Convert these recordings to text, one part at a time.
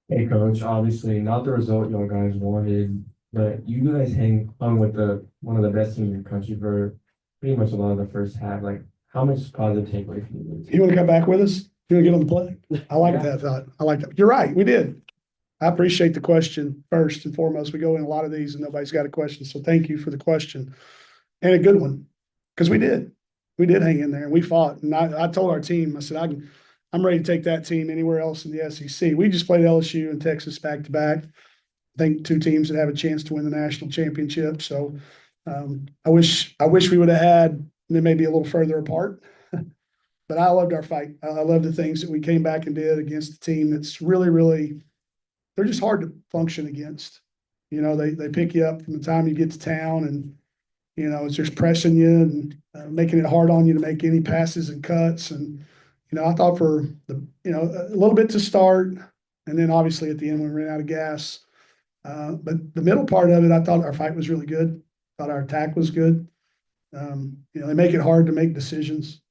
Hey coach, obviously not the result you guys wanted, but you guys hung with the one of the best teams in the country for pretty much a lot of the first half. Like, how much positive takeaway from you? You want to come back with us? You want to get on the play? I like Yeah. that thought. I like that. You're right. We did. I appreciate the question first and foremost. We go in a lot of these and nobody's got a question. So thank you for the question and a good one. Because we did. We did hang in there and we fought. And I told our team, I said, I'm ready to take that team anywhere else in the SEC. We just played LSU and Texas back to back. I think two teams that have a chance to win the national championship. So I wish we would have had them maybe a little further apart. But I loved our fight. I love the things that we came back and did against the team that's really, really, they're just hard to function against. You know, they pick you up from the time you get to town and, you know, it's just pressing you and making it hard on you to make any passes and cuts. And, you know, I thought for a little bit to start and then obviously at the end when we ran out of gas. But the middle part of it, I thought our fight was really good. Thought our attack was good. They make it hard to make decisions.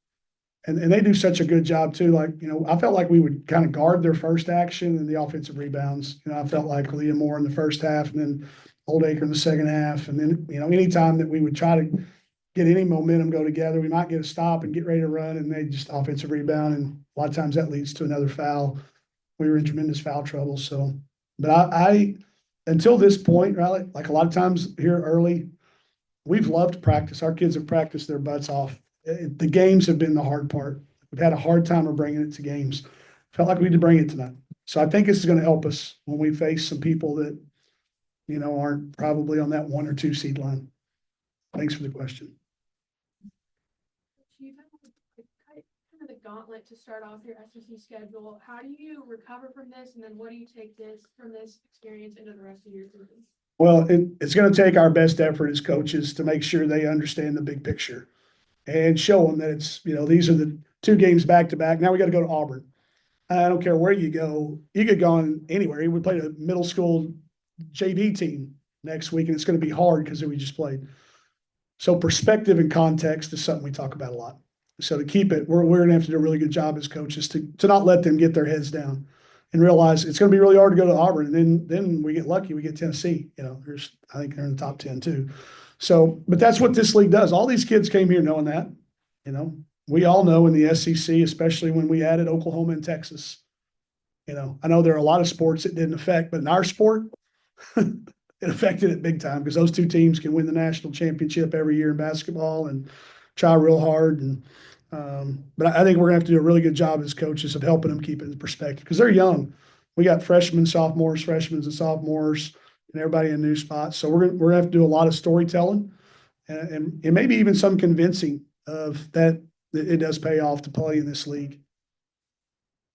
And they do such a good job too. Like, I felt like we would kind of guard their first action and the offensive rebounds. I felt like Liam Moore in the first half and then Oldacre in the second half. And then, anytime that we would try to get any momentum go together, we might get a stop and get ready to run and they just offensive rebound. And a lot of times that leads to another foul. We were in tremendous foul trouble. So, but I until this point, right, like a lot of times here early, we've loved to practice. Our kids have practiced their butts off. The games have been the hard part. We've had a hard time of bringing it to games. Felt like we had to bring it tonight. So I think this is going to help us when we face some people that, aren't probably on that 1 or 2 seed line. Thanks for the question. You've had kind of the gauntlet to start off your SEC schedule. How do you recover from this, and then what do you take from this experience into the rest of your season? Well, it's going to take our best effort as coaches to make sure they understand the big picture and show them that it's, these are the 2 games back to back. Now we got to go to Auburn. I don't care where you go. You could go on anywhere. We played a middle school JV team next week, and it's going to be hard because we just played. So perspective and context is something we talk about a lot. So to keep it, we're going to have to do a really good job as coaches to not let them get their heads down and realize it's going to be really hard to go to Auburn. And then we get lucky, we get Tennessee. I think they're in the top 10 too. So, but that's what this league does. All these kids came here knowing that. We all know in the SEC, especially when we added Oklahoma and Texas. I know there are a lot of sports it didn't affect, but in our sport, it affected it big time because those 2 teams can win the national championship every year in basketball and try real hard. But I think we're gonna have to do a really good job as coaches of helping them keep it in perspective because they're young. We got freshmen, sophomores, and sophomores, and everybody in new spots. So we're gonna have to do a lot of storytelling and maybe even some convincing of that it does pay off to play in this league.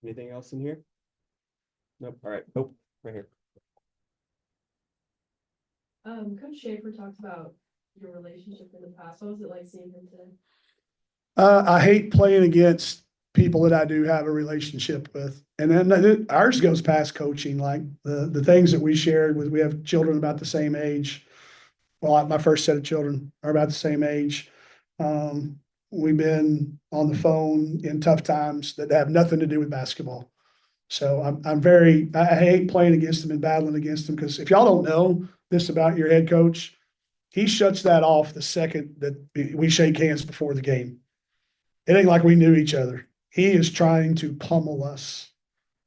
Anything else in here? Nope. All right. Nope. Right here. Coach Schaefer talked about your relationship in the past. What was it like seeing him today? I hate playing against people that I do have a relationship with. And then ours goes past coaching, like the things that we shared with, we have children about the same age. Well, my first set of children are about the same age. We've been on the phone in tough times that have nothing to do with basketball. So I hate playing against them and battling against them because if y'all don't know this about your head coach, he shuts that off the second that we shake hands before the game. It ain't like we knew each other. He is trying to pummel us,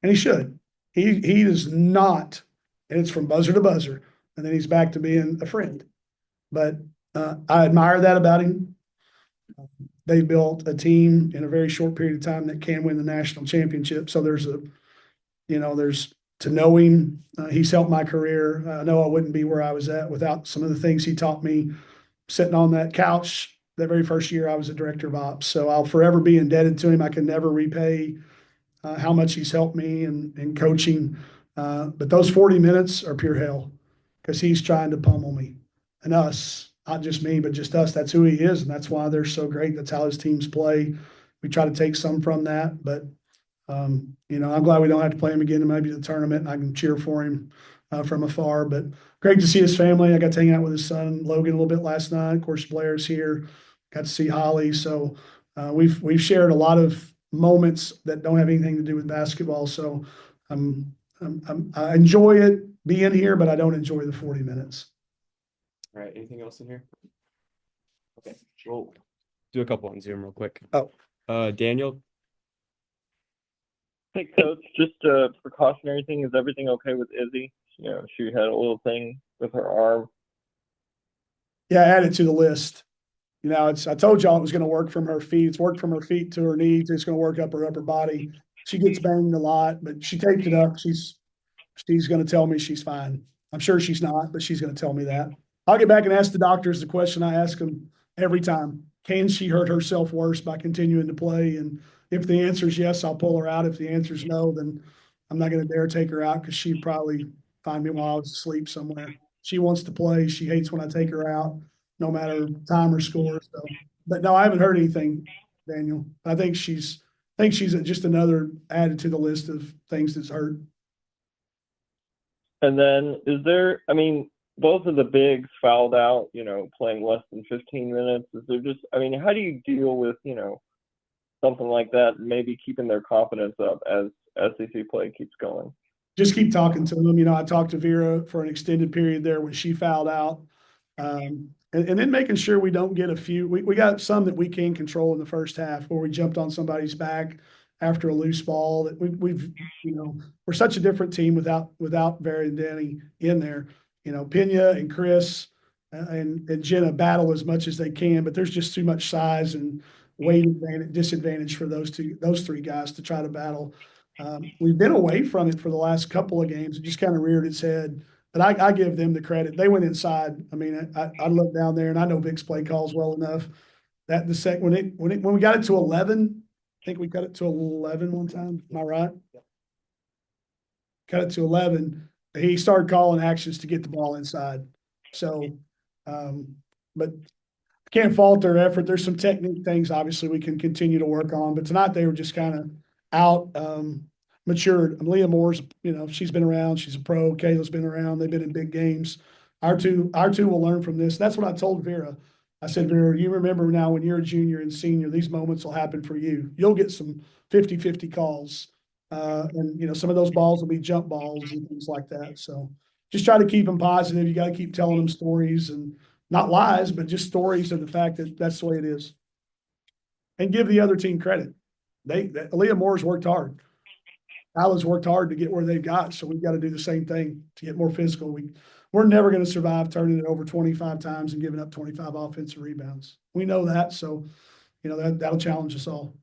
and he should. He does not, and it's from buzzer to buzzer, and then he's back to being a friend. But I admire that about him. They built a team in a very short period of time that can win the national championship. So there's to know him. He's helped my career. I know I wouldn't be where I was at without some of the things he taught me sitting on that couch that very first year I was a director of ops. So I'll forever be indebted to him. I can never repay how much he's helped me in coaching. But those 40 minutes are pure hell because he's trying to pummel me and us, not just me, but just us. That's who he is. And that's why they're so great. That's how his teams play. We try to take some from that, but I'm glad we don't have to play him again in maybe the tournament and I can cheer for him from afar, but great to see his family. I got to hang out with his son, Logan, a little bit last night. Of course, Blair's here. Got to see Holly. So we've shared a lot of moments that don't have anything to do with basketball. So I'm I enjoy it being here, but I don't enjoy the 40 minutes. All right, anything else in here? Okay, we'll do a couple on Zoom real quick. Oh. Daniel, Hey, coach, just a precautionary thing. Is everything okay with Izzy? You know, she had a little thing with her arm. Yeah, add it to the list. You know, I told y'all it was going to work from her feet. It's worked from her feet to her knees. It's going to work up her upper body. She gets banged a lot, but she taped it up. She's going to tell me she's fine. I'm sure she's not, but she's going to tell me that. I'll get back and ask the doctors the question I ask them every time. Can she hurt herself worse by continuing to play? And if the answer is yes, I'll pull her out. If the answer is no, then I'm not going to dare take her out because she'd probably find me while I was asleep somewhere. She wants to play. She hates when I take her out, no matter time or score. So, but no, I haven't heard anything, Daniel. I think she's just another added to the list of things that's hurt. And then is there, I mean, both of the bigs fouled out, you know, playing less than 15 minutes. Is there just, I mean, how do you deal with, you know, something like that, maybe keeping their confidence up as SEC play keeps going? Just keep talking to them. You know, I talked to Vera for an extended period there when she fouled out. And then making sure we don't get a few, we got some that we can control in the first half where we jumped on somebody's back after a loose ball that we've, you know, we're such a different team without Vera and Danny in there. You know, Pena and Chris and Jenna battle as much as they can, but there's just too much size and weight disadvantage for those three guys to try to battle. We've been away from it for the last couple of games. It just kind of reared its head. But I give them the credit. They went inside. I mean, I look down there and I know Vic's play calls well enough that the second when we got it to 11, I think we got it to 11 one time. Am I right? Got it to 11. He started calling actions to get the ball inside. So, but can't fault their effort. There's some technique things obviously we can continue to work on. But tonight they were just kind of out. Matured. Leah Moore's, you know, she's been around. She's a pro. Kayla's been around. They've been in big games. Our two will learn from this. That's what I told Vera. I said, Vera, you remember now when you're a junior and senior, these moments will happen for you. You'll get some 50-50 calls. And, you know, some of those balls will be jump balls and things like that. So just try to keep them positive. You got to keep telling them stories and not lies, but just stories of the fact that that's the way it is. And give the other team credit. Leah Moore's worked hard. Allen's worked hard to get where they've got, so we've got to do the same thing to get more physical. We're never going to survive turning it over 25 times and giving up 25 offensive rebounds. We know that, so you know that'll challenge us all.